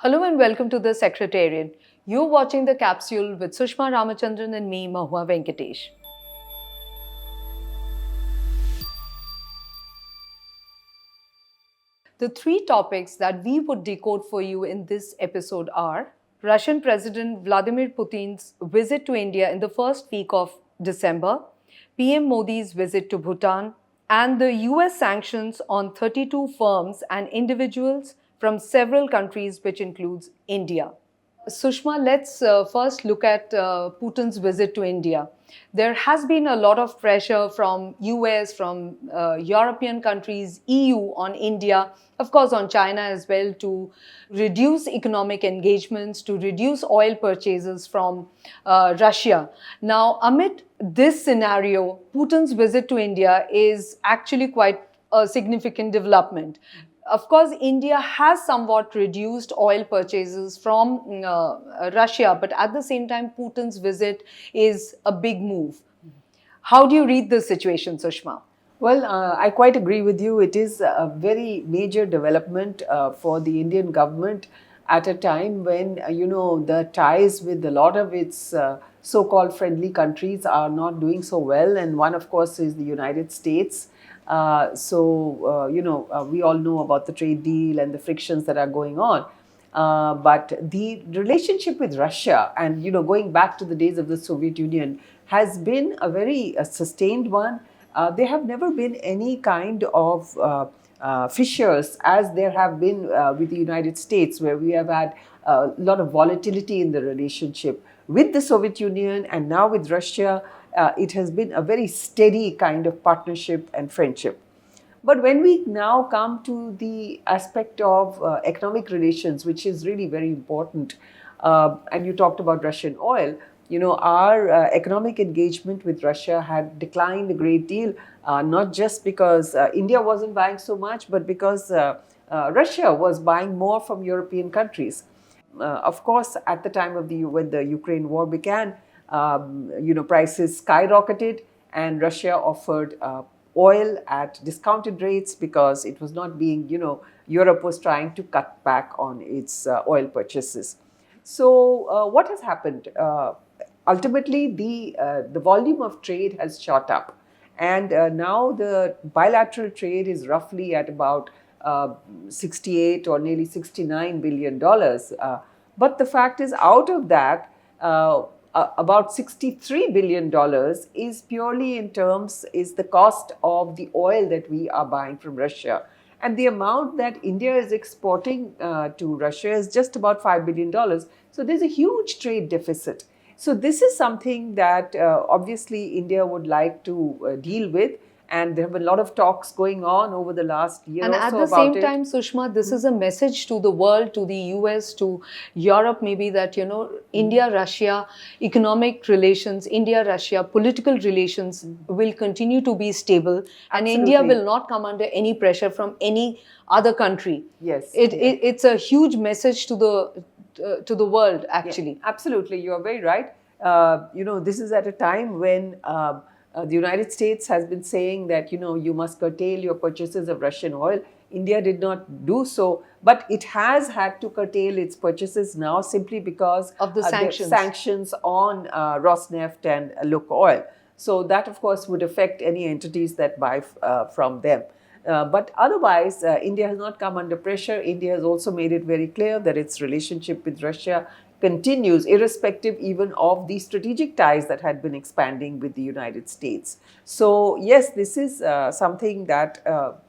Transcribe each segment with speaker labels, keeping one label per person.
Speaker 1: Hello and welcome to the Secretariat. You're watching the capsule with Sushma, Ramachandran and me, Mahua, Venkatesh. The three topics that we would decode for you in this episode are Russian President Vladimir Putin's visit to India in the first week of December, PM Modi's visit to Bhutan, and the US sanctions on 32 firms and individuals from several countries, which includes India. Sushma, let's first look at Putin's visit to India. There has been a lot of pressure from US, from European countries, EU on India, of course on China as well, to reduce economic engagements, to reduce oil purchases from Russia. Now, amid this scenario, Putin's visit to India is actually quite a significant development. Of course, India has somewhat reduced oil purchases from Russia, but at the same time, Putin's visit is a big move. How do you read this situation, Sushma?
Speaker 2: Well, I quite agree with you. It is a very major development for the Indian government at a time when, the ties with a lot of its so-called friendly countries are not doing so well. And one, of course, is the United States. We all know about the trade deal and the frictions that are going on. But the relationship with Russia and, going back to the days of the Soviet Union has been a very sustained one. There have never been any kind of fissures as there have been with the United States, where we have had a lot of volatility in the relationship with the Soviet Union and now with Russia. It has been a very steady kind of partnership and friendship. But when we now come to the aspect of economic relations, which is really very important, and you talked about Russian oil, our economic engagement with Russia had declined a great deal, not just because India wasn't buying so much, but because Russia was buying more from European countries. Of course, at the time of when the Ukraine war began, prices skyrocketed, and Russia offered oil at discounted rates because it was not being, Europe was trying to cut back on its oil purchases. So what has happened? Ultimately, the volume of trade has shot up, and now the bilateral trade is roughly at about 68 or nearly $69 billion. But the fact is, out of that, about $63 billion is purely is the cost of the oil that we are buying from Russia. And the amount that India is exporting to Russia is just about $5 billion. So there's a huge trade deficit. So this is something that obviously India would like to deal with. And there have been a lot of talks going on over the last year
Speaker 1: and
Speaker 2: or so
Speaker 1: at the
Speaker 2: about
Speaker 1: same time, Sushma, this is a message to the world, to the US, to Europe maybe, that, India-Russia economic relations, India-Russia political relations will continue to be stable. And India will not come under any pressure from any other country.
Speaker 2: Yes.
Speaker 1: It's a huge message to the world, actually.
Speaker 2: Yeah, absolutely. You are very right. This is at a time when the United States has been saying that, you must curtail your purchases of Russian oil. India did not do so, but it has had to curtail its purchases now simply because
Speaker 1: of the
Speaker 2: sanctions on Rosneft and Lukoil. So that, of course, would affect any entities that buy from them. But otherwise, India has not come under pressure. India has also made it very clear that its relationship with Russia continues, irrespective even of the strategic ties that had been expanding with the United States. So yes, this is something that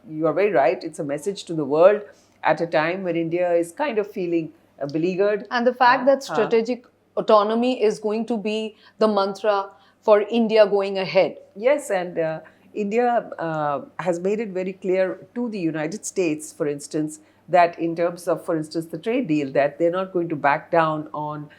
Speaker 2: you are very right. It's a message to the world at a time when India is kind of feeling beleaguered.
Speaker 1: And the fact that strategic autonomy is going to be the mantra for India going ahead.
Speaker 2: Yes, and India has made it very clear to the United States, for instance, that in terms of, for instance, the trade deal, that they're not going to back down on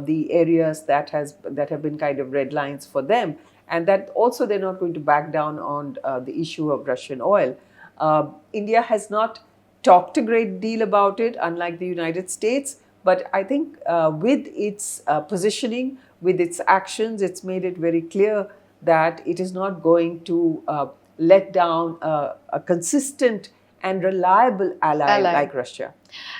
Speaker 2: the areas that have been kind of red lines for them, and that also they're not going to back down on the issue of Russian oil. India has not talked a great deal about it, unlike the United States, but I think with its positioning, with its actions, it's made it very clear that it is not going to let down a consistent and reliable ally like Russia.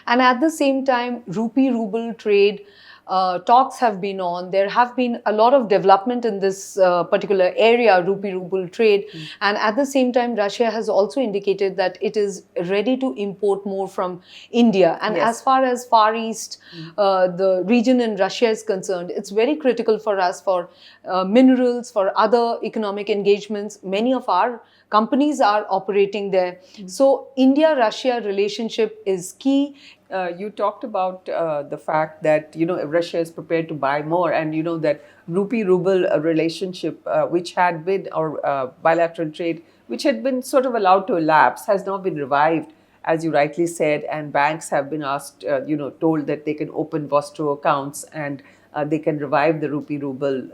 Speaker 1: And at the same time, rupee-ruble trade talks have been on. There have been a lot of development in this particular area, rupee-ruble trade. And at the same time, Russia has also indicated that it is ready to import more from India. And as far as Far East, the region in Russia is concerned, it's very critical for us for minerals, for other economic engagements. Many of our companies are operating there. So India-Russia relationship is key.
Speaker 2: You talked about the fact that Russia is prepared to buy more, and that rupee-ruble relationship, which had been, or bilateral trade, which had been sort of allowed to elapse, has now been revived, as you rightly said, and banks have been asked, told that they can open Vostro accounts and they can revive the rupee-ruble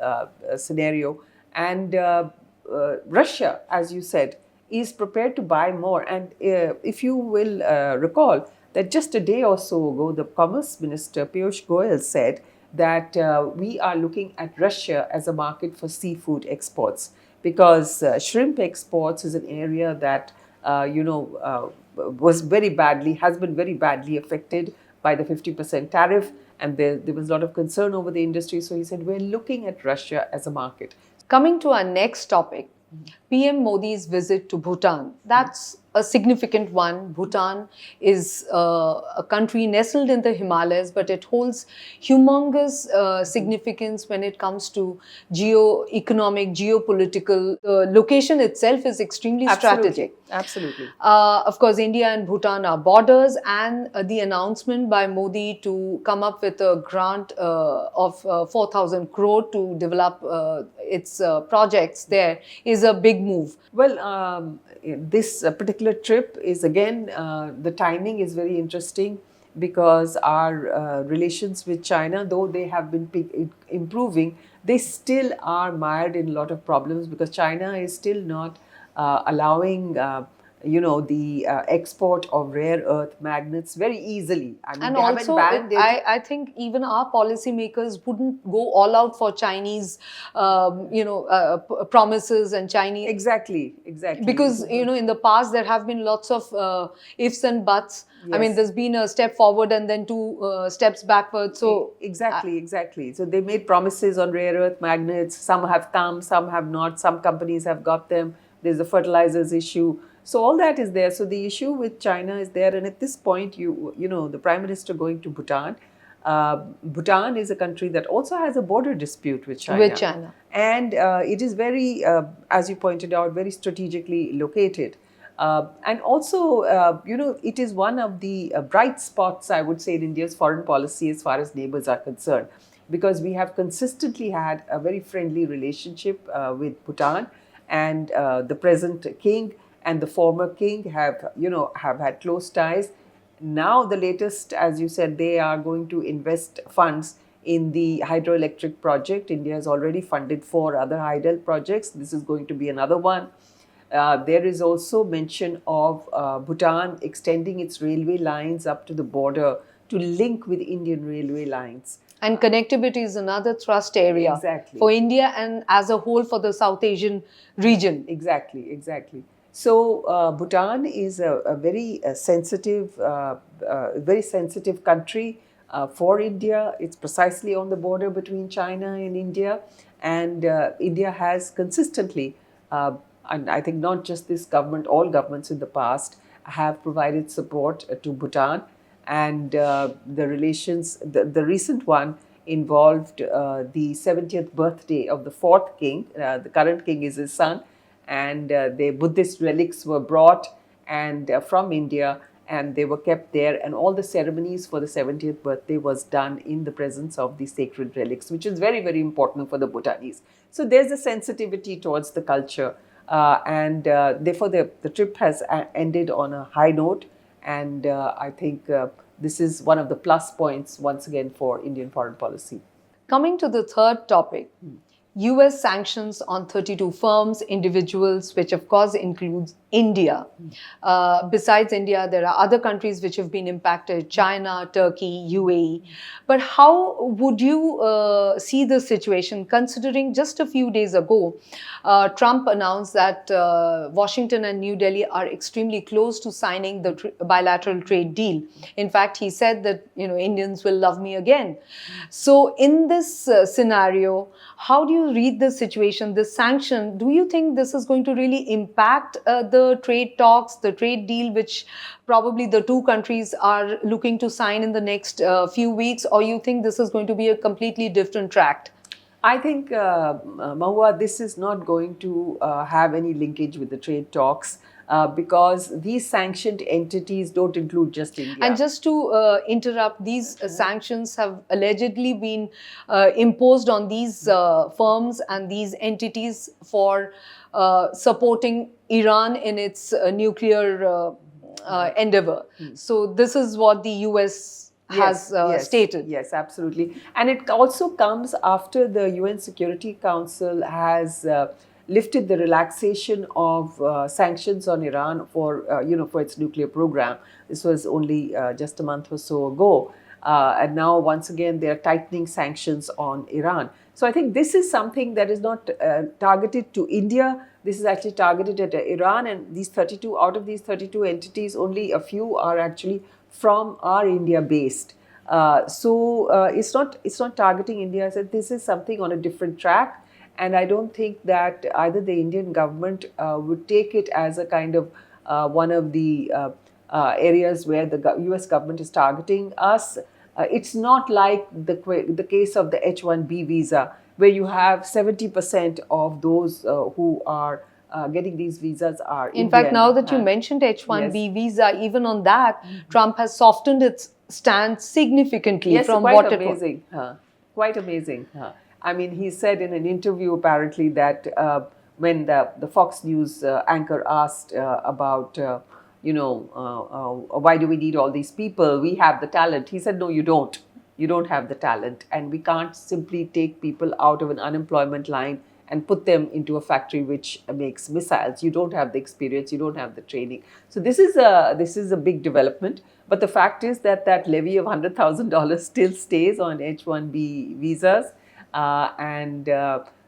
Speaker 2: scenario. And Russia, as you said, is prepared to buy more. And if you will recall, that just a day or so ago, the Commerce Minister Piyush Goyal said that we are looking at Russia as a market for seafood exports, because shrimp exports is an area that has been very badly affected by the 50% tariff, and there was a lot of concern over the industry. So he said, we're looking at Russia as a market.
Speaker 1: Coming to our next topic, PM Modi's visit to Bhutan. That's a significant one. Bhutan is a country nestled in the Himalayas, but it holds humongous significance when it comes to geo-economic, geopolitical. The location itself is extremely strategic.
Speaker 2: Absolutely.
Speaker 1: Of course, India and Bhutan are borders, and the announcement by Modi to come up with a grant of 4,000 crore to develop its projects there is a big move.
Speaker 2: Well, this particular trip is, again, the timing is very interesting, because our relations with China, though they have been improving, they still are mired in a lot of problems, because China is still not allowing the export of rare earth magnets very easily. I mean,
Speaker 1: and
Speaker 2: they
Speaker 1: also,
Speaker 2: haven't banned it.
Speaker 1: I think even our policymakers wouldn't go all out for Chinese, promises and Chinese.
Speaker 2: Exactly.
Speaker 1: Because, in the past, there have been lots of ifs and buts.
Speaker 2: Yes.
Speaker 1: I mean, there's been a step forward and then two steps backward. So
Speaker 2: Exactly. So they made promises on rare earth magnets. Some have come, some have not. Some companies have got them. There's a fertilizers issue. So all that is there. So the issue with China is there. And at this point, the Prime Minister going to Bhutan. Bhutan is a country that also has a border dispute with China. And it is very, as you pointed out, very strategically located. And also, it is one of the bright spots, I would say, in India's foreign policy as far as neighbors are concerned, because we have consistently had a very friendly relationship with Bhutan, and the present king and the former king have had close ties. Now, the latest, as you said, they are going to invest funds in the hydroelectric project. India has already funded 4 other hydel projects. This is going to be another one. There is also mention of Bhutan extending its railway lines up to the border to link with Indian railway lines.
Speaker 1: And connectivity is another thrust area for India and as a whole for the South Asian region.
Speaker 2: Exactly. So Bhutan is a very sensitive country for India. It's precisely on the border between China and India, and India has consistently, and I think not just this government, all governments in the past have provided support to Bhutan, and the relations. The recent one involved the 70th birthday of the 4th king. The current king is his son. And the Buddhist relics were brought from India, and they were kept there. And all the ceremonies for the 70th birthday was done in the presence of the sacred relics, which is very, very important for the Bhutanese. So there's a sensitivity towards the culture. And therefore, the trip has ended on a high note. And I think this is one of the plus points, once again, for Indian foreign policy.
Speaker 1: Coming to the third topic. US sanctions on 32 firms, individuals, which of course includes India. Besides India, there are other countries which have been impacted: China, Turkey, UAE. But how would you see the situation, considering just a few days ago, Trump announced that Washington and New Delhi are extremely close to signing the bilateral trade deal. In fact, he said that, Indians will love me again. So in this scenario, how do you read the situation, this sanction? Do you think this is going to really impact the trade talks, the trade deal, which probably the two countries are looking to sign in the next few weeks, or you think this is going to be a completely different track?
Speaker 2: I think, Mahua, this is not going to have any linkage with the trade talks because these sanctioned entities don't include just India.
Speaker 1: And just to interrupt, these sanctions have allegedly been imposed on these firms and these entities for supporting Iran in its nuclear endeavor. So this is what the US has stated.
Speaker 2: Yes, absolutely. And it also comes after the UN Security Council has lifted the relaxation of sanctions on Iran for, for its nuclear program. This was only just a month or so ago. And now, once again, they are tightening sanctions on Iran. So I think this is something that is not targeted to India. This is actually targeted at Iran. And these 32, out of these 32 entities, only a few are actually from our India based. So it's not targeting India. I said this is something on a different track, and I don't think that either the Indian government would take it as a kind of one of the areas where the US government is targeting us. It's not like the case of the H-1B visa, where you have 70% of those who are getting these visas are
Speaker 1: In fact, now that you mentioned H-1B visa, even on that, Trump has softened its stance significantly from what it was.
Speaker 2: Quite amazing. I mean, he said in an interview apparently that when the Fox News anchor asked about, why do we need all these people? We have the talent. He said, no, you don't. You don't have the talent. And we can't simply take people out of an unemployment line and put them into a factory which makes missiles. You don't have the experience, you don't have the training. So this is a big development. But the fact is that levy of $100,000 still stays on H-1B visas. And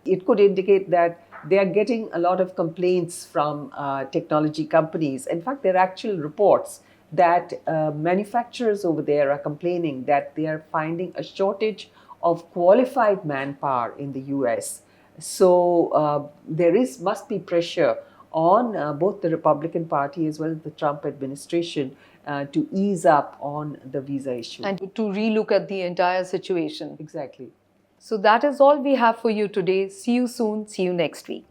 Speaker 2: it could indicate that they are getting a lot of complaints from technology companies. In fact, there are actual reports that manufacturers over there are complaining that they are finding a shortage of qualified manpower in the US. So there must be pressure on both the Republican Party as well as the Trump administration to ease up on the visa issue.
Speaker 1: And to relook at the entire situation.
Speaker 2: Exactly.
Speaker 1: So that is all we have for you today. See you soon. See you next week.